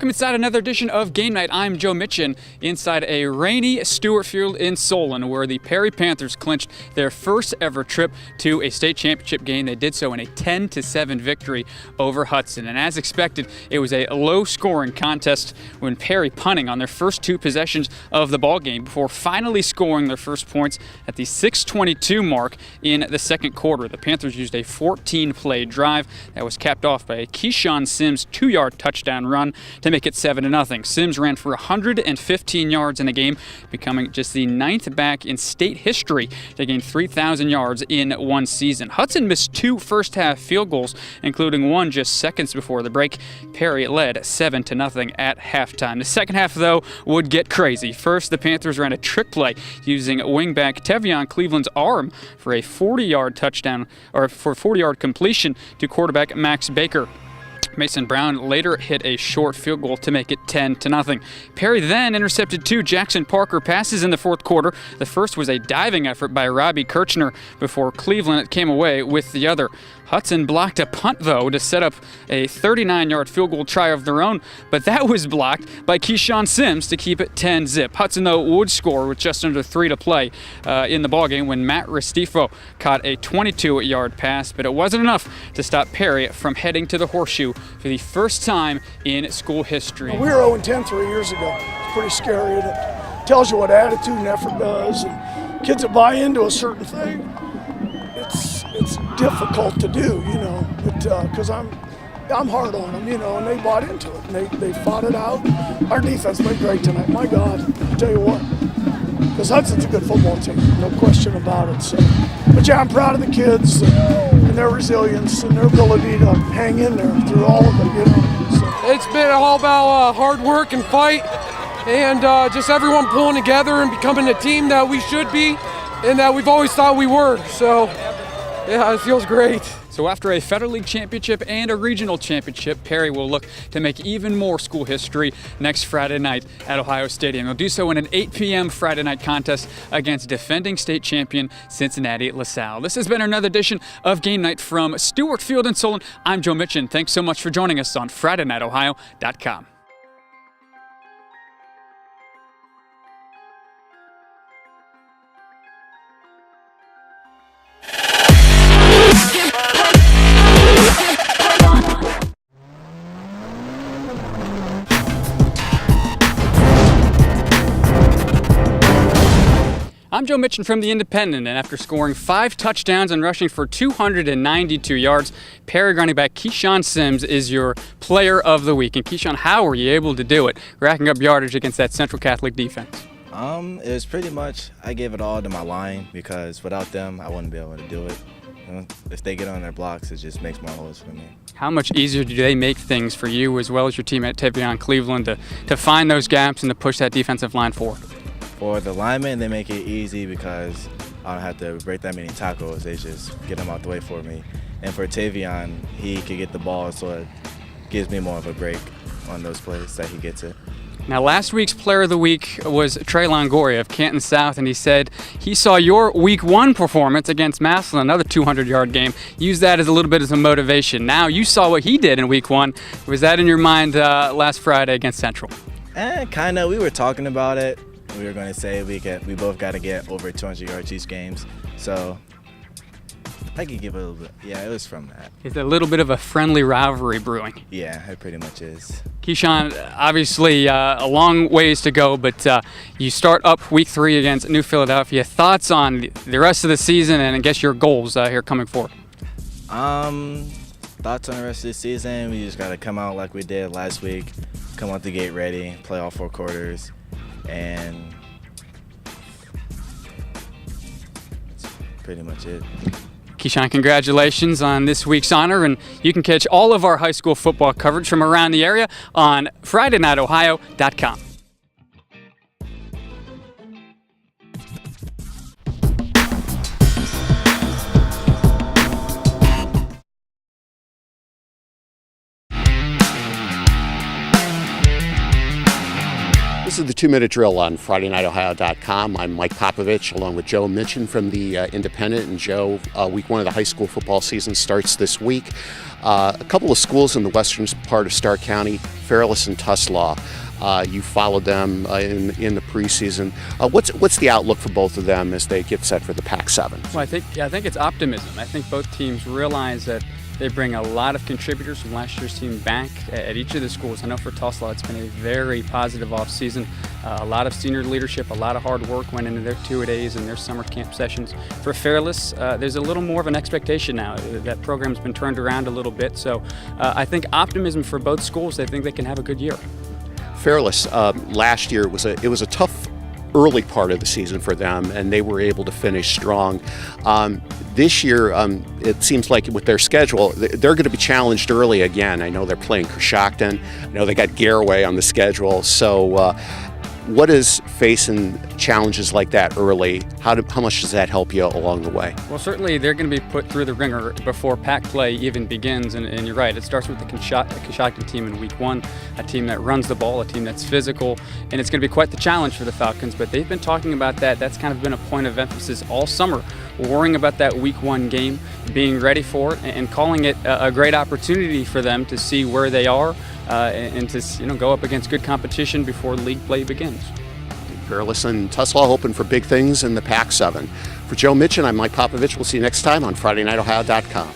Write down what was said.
Welcome inside another edition of Game Night. I'm Joe Mitchin inside a rainy Stewart Field in Solon, where the Perry Panthers clinched their first ever trip to a state championship game. They did so in a 10-7 victory over Hudson. And as expected, it was a low-scoring contest when Perry punting on their first two possessions of the ball game before finally scoring their first points at the 6:22 mark in the second quarter. The Panthers used a 14-play drive that was capped off by a Keyshawn Sims 2-yard touchdown run to make it 7-0. Sims ran for 115 yards in the game, becoming just the ninth back in state history to gain 3,000 yards in one season. Hudson missed two first-half field goals, including one just seconds before the break. Perry led 7-0 at halftime. The second half, though, would get crazy. First, the Panthers ran a trick play using wingback Tevion Cleveland's arm for a 40-yard touchdown, or for a 40-yard completion to quarterback Max Baker. Mason Brown later hit a short field goal to make it 10-0. Perry then intercepted two Jackson Parker passes in the fourth quarter. The first was a diving effort by Robbie Kirchner before Cleveland came away with the other. Hudson blocked a punt, though, to set up a 39-yard field goal try of their own, but that was blocked by Keyshawn Sims to keep it 10-0. Hudson, though, would score with just under 3 to play in the ballgame when Matt Restifo caught a 22-yard pass, but it wasn't enough to stop Perry from heading to the Horseshoe for the first time in school history. We were 0-10 3 years ago. It's pretty scary. It tells you what attitude and effort does, and kids that buy into a certain thing. It's difficult to do, because I'm hard on them, and they bought into it, and they fought it out. Our defense played great tonight. My God, I tell you what, because Hudson's a good football team, no question about it. So, but yeah, I'm proud of the kids and their resilience and their ability to hang in there through all of it, So. It's been all about hard work and fight, and just everyone pulling together and becoming the team that we should be and that we've always thought we were. So. Yeah, it feels great. So after a Federal League championship and a regional championship, Perry will look to make even more school history next Friday night at Ohio Stadium. They'll do so in an 8 p.m. Friday night contest against defending state champion Cincinnati LaSalle. This has been another edition of Game Night from Stewart Field in Solon. I'm Joe Mitchin. Thanks so much for joining us on FridayNightOhio.com. I'm Joe Mitchin from The Independent, and after scoring 5 touchdowns and rushing for 292 yards, Perry running back Keyshawn Sims is your player of the week. And Keyshawn, how were you able to do it, racking up yardage against that Central Catholic defense? It was pretty much, I gave it all to my line, because without them, I wouldn't be able to do it. If they get on their blocks, it just makes more holes for me. How much easier do they make things for you as well as your team at Tevion Cleveland to find those gaps and to push that defensive line forward? For the linemen, they make it easy because I don't have to break that many tackles. They just get them out the way for me. And for Tevion, he can get the ball, so it gives me more of a break on those plays that he gets it. Now, last week's Player of the Week was Trey Longoria of Canton South, and he said he saw your Week 1 performance against Massillon, another 200-yard game, use that as a little bit as a motivation. Now, you saw what he did in Week 1. Was that in your mind last Friday against Central? Kind of. We were talking about it. We were going to say we both got to get over 200 yards each games. So I could give a little bit. Yeah, it was from that. It's a little bit of a friendly rivalry brewing. Yeah, it pretty much is. Keyshawn, obviously a long ways to go, but you start up Week 3 against New Philadelphia. Thoughts on the rest of the season and I guess your goals here coming forward? Thoughts on the rest of the season? We just got to come out like we did last week, come out the gate ready, play all 4 quarters. And that's pretty much it. Keyshawn, congratulations on this week's honor, and you can catch all of our high school football coverage from around the area on FridayNightOhio.com. This is the 2-minute drill on FridayNightOhio.com. I'm Mike Popovich along with Joe Mitchin from the Independent. And Joe, week 1 of the high school football season starts this week. A couple of schools in the western part of Stark County, Fairless and Tuslaw. You followed them in the preseason. What's the outlook for both of them as they get set for the Pac-7? Well, I think it's optimism. I think both teams realize that they bring a lot of contributors from last year's team back at each of the schools. I know for Tuslaw, it's been a very positive offseason. A lot of senior leadership, a lot of hard work went into their two-a-days and their summer camp sessions. For Fairless, there's a little more of an expectation now. That program's been turned around a little bit. So I think optimism for both schools. They think they can have a good year. Fairless, last year it was a tough early part of the season for them, and they were able to finish strong. This year, it seems like with their schedule, they're going to be challenged early again. I know they're playing Coshocton. I know they got Garaway on the schedule. So what is facing challenges like that early? How much does that help you along the way? Well, certainly they're going to be put through the ringer before Pac play even begins. And you're right, it starts with the Coshocton team in week 1, a team that runs the ball, a team that's physical, and it's going to be quite the challenge for the Falcons. But they've been talking about that. That's kind of been a point of emphasis all summer, worrying about that week 1 game, being ready for it, and calling it a great opportunity for them to see where they are and to go up against good competition before league play begins. Fairless and Tuslaw hoping for big things in the Pac-7. For Joe Mitchin, I'm Mike Popovich. We'll see you next time on FridayNightOhio.com.